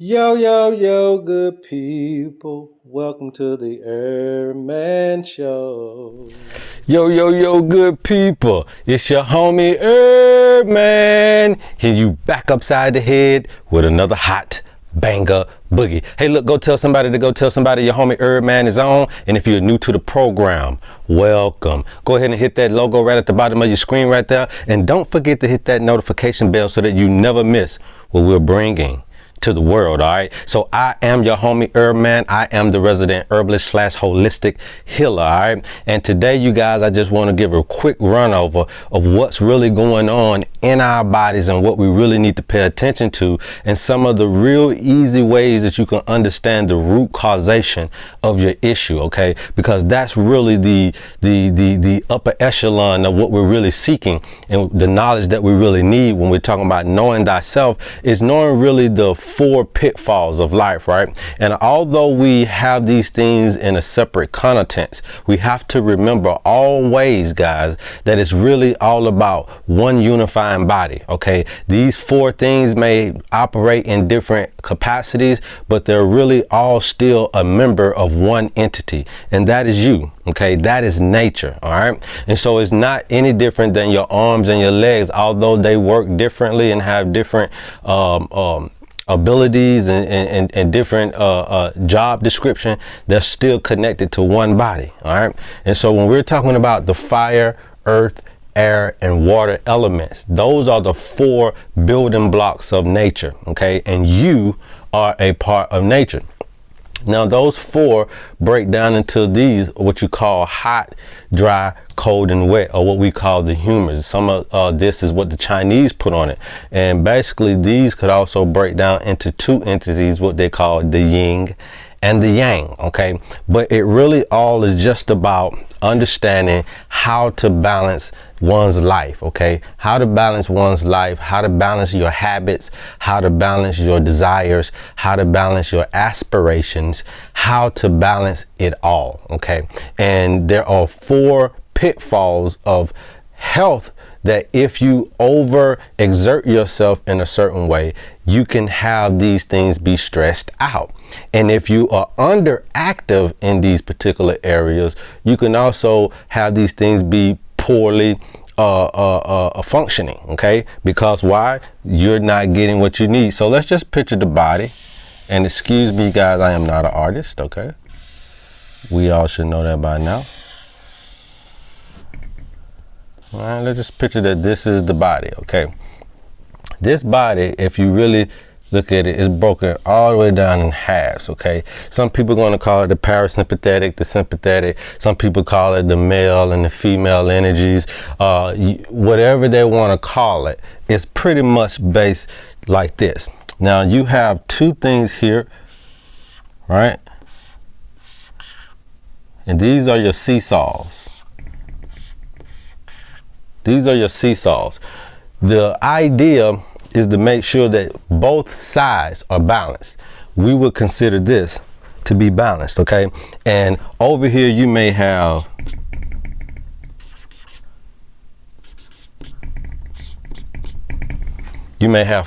Yo, yo, yo, good people. Welcome to the HerbMan Show. Yo, yo, yo, good people. It's your homie HerbMan. Here you back upside the head with another hot banger boogie. Hey, look, go tell somebody your homie HerbMan is on. And if you're new to the program, welcome. Go ahead and hit that logo right at the bottom of your screen right there. And don't forget to hit that notification bell so that you never miss what we're bringing to the world. All right, so I am your homie HerbMan. I am the resident herbalist / holistic healer. All right, and today, you guys, I just want to give a quick run over of what's really going on in our bodies and what we really need to pay attention to, and some of the real easy ways that you can understand the root causation of your issue. Okay, because that's really the upper echelon of what we're really seeking, and the knowledge that we really need when we're talking about knowing thyself is knowing really the 4 pitfalls of life, right? And although we have these things in a separate contents, we have to remember always, guys, that it's really all about one unifying body. Okay, these 4 things may operate in different capacities, but they're really all still a member of one entity, and that is you. Okay, that is nature. All right, and so it's not any different than your arms and your legs, although they work differently and have different abilities and different job description. They're still connected to one body. All right, and so when we're talking about the fire, earth, air, and water elements, those are the 4 building blocks of nature. Okay, and you are a part of nature. Now, those 4 break down into these, what you call hot, dry, cold, and wet, or what we call the humors. Some of this is what the Chinese put on it. And basically, these could also break down into 2 entities, what they call the yin and the yang. Okay, but it really all is just about understanding how to balance one's life. Okay, how to balance one's life, how to balance your habits, how to balance your desires, how to balance your aspirations, how to balance it all. Okay, and there are 4 pitfalls of health that if you over exert yourself in a certain way, you can have these things be stressed out. And if you are underactive in these particular areas, you can also have these things be poorly functioning. Okay, because why? You're not getting what you need. So let's just picture the body. And excuse me, guys, I am not an artist. Okay, we all should know that by now. All right, let's just picture that this is the body. Okay, this body, if you really look at it, is broken all the way down in halves. Okay, some people are going to call it the parasympathetic, the sympathetic. Some people call it the male and the female energies. Whatever they want to call it, it's pretty much based like this. Now, you have 2 things here, right? And these are your seesaws. These are your seesaws. The idea is to make sure that both sides are balanced. We would consider this to be balanced. Okay, and over here you may have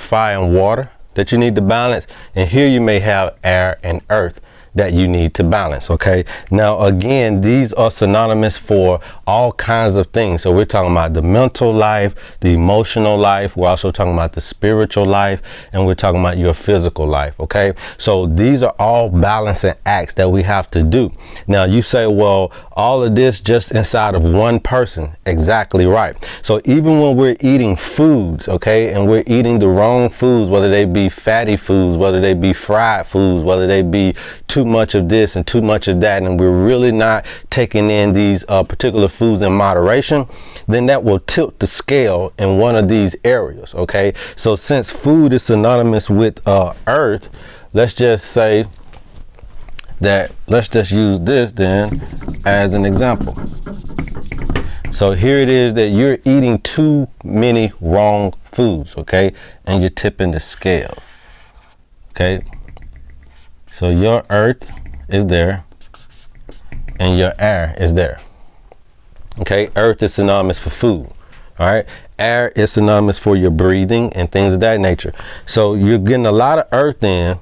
fire and water that you need to balance, and here you may have air and earth that you need to balance. Okay, now again, these are synonymous for all kinds of things. So we're talking about the mental life, the emotional life, we're also talking about the spiritual life, and we're talking about your physical life. Okay, so these are all balancing acts that we have to do. Now you say, well, all of this just inside of one person. Exactly right. So even when we're eating foods, okay, and we're eating the wrong foods, whether they be fatty foods, whether they be fried foods, whether they be too much of this and too much of that, and we're really not taking in these particular foods in moderation, then that will tilt the scale in one of these areas. Okay, so since food is synonymous with earth, let's just say that, let's just use this then as an example. So here it is that you're eating too many wrong foods, okay, and you're tipping the scales. Okay, so your earth is there and your air is there. Okay, earth is synonymous for food. All right, air is synonymous for your breathing and things of that nature. So you're getting a lot of earth in,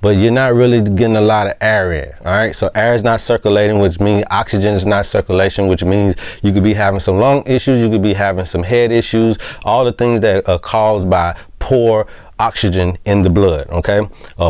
but you're not really getting a lot of air in. All right, so air is not circulating, which means oxygen is not circulation, which means you could be having some lung issues, you could be having some head issues, all the things that are caused by poor oxygen in the blood, okay,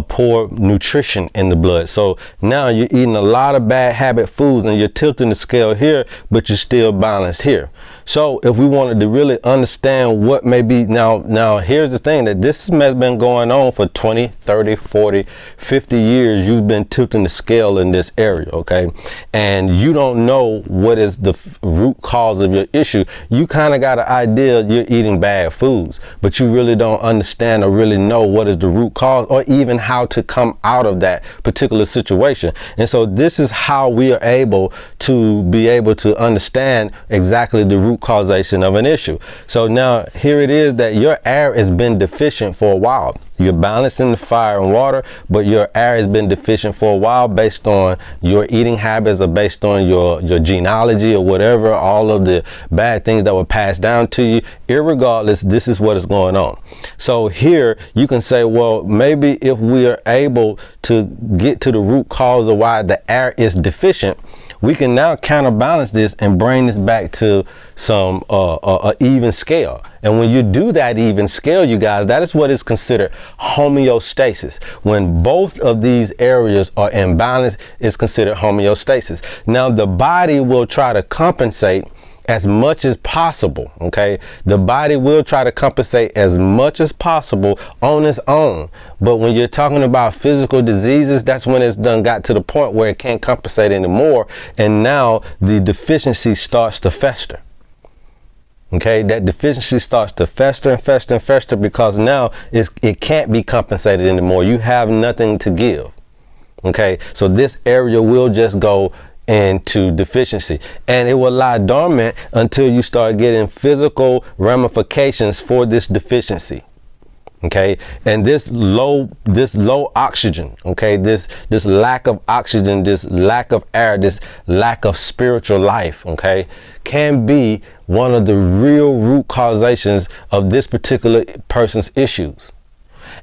poor nutrition in the blood. So now you're eating a lot of bad habit foods and you're tilting the scale here, but you're still balanced here. So if we wanted to really understand what may be, now here's the thing, that this has been going on for 20, 30, 40, 50 years. You've been tilting the scale in this area, okay, and you don't know what is the root cause of your issue. You kind of got an idea you're eating bad foods, but you really don't understand or really know what is the root cause or even how to come out of that particular situation. And so this is how we are able to understand exactly the root causation of an issue. So now here it is that your air has been deficient for a while. You're balancing the fire and water, but your air has been deficient for a while based on your eating habits or based on your genealogy or whatever, all of the bad things that were passed down to you. Irregardless, this is what is going on. So here you can say, well, maybe if we are able to get to the root cause of why the air is deficient, we can now counterbalance this and bring this back to some even scale. And when you do that even scale, you guys, that is what is considered homeostasis. When both of these areas are in balance, it's considered homeostasis. Now the body will try to compensate as much as possible, okay? The body will try to compensate as much as possible on its own. But when you're talking about physical diseases, that's when it's done got to the point where it can't compensate anymore. And now the deficiency starts to fester. Okay, that deficiency starts to fester and fester and fester because now it can't be compensated anymore. You have nothing to give. Okay, so this area will just go into deficiency and it will lie dormant until you start getting physical ramifications for this deficiency. Okay, and this low oxygen, okay, this lack of oxygen, this lack of air, this lack of spiritual life, okay, can be one of the real root causations of this particular person's issues.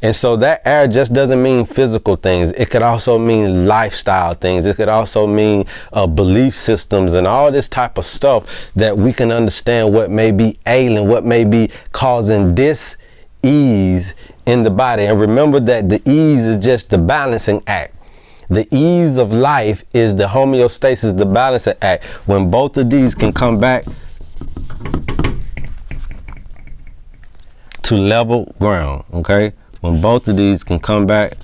And so that air just doesn't mean physical things. It could also mean lifestyle things. It could also mean belief systems and all this type of stuff that we can understand what may be ailing, what may be causing dis-ease in the body. And remember that the ease is just the balancing act. The ease of life is the homeostasis, the balancing act. When both of these can come back to level ground, okay? When both of these can come back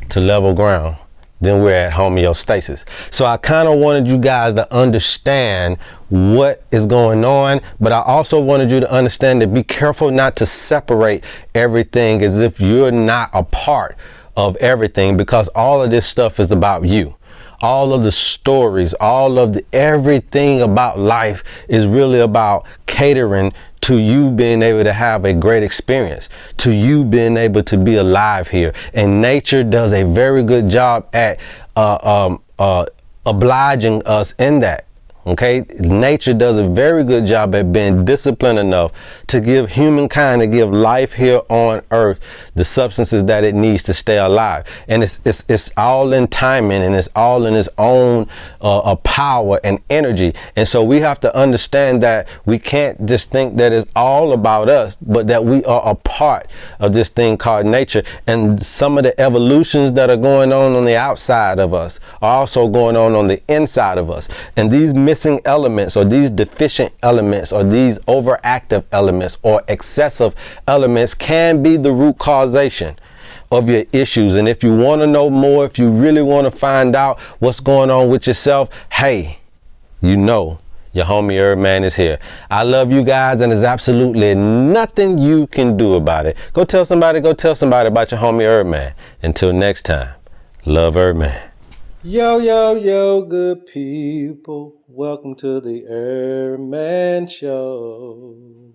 to level ground, then we're at homeostasis. So I kind of wanted you guys to understand what is going on, but I also wanted you to understand to be careful not to separate everything as if you're not a part of everything, because all of this stuff is about you. All of the stories, everything about life is really about catering to you being able to have a great experience, to you being able to be alive here. And nature does a very good job at obliging us in that. Okay, nature does a very good job at being disciplined enough to give humankind, to give life here on earth the substances that it needs to stay alive. And it's all in timing, and it's all in its own power and energy. And so we have to understand that we can't just think that it's all about us, but that we are a part of this thing called nature. And some of the evolutions that are going on the outside of us are also going on the inside of us. And these missing elements, or these deficient elements, or these overactive elements, or excessive elements can be the root causation of your issues. And if you want to know more, if you really want to find out what's going on with yourself, hey, you know, your homie HerbMan is here. I love you guys, and there's absolutely nothing you can do about it. Go tell somebody about your homie HerbMan. Until next time, love HerbMan. Yo, yo, yo, good people. Welcome to the HerbMan Show.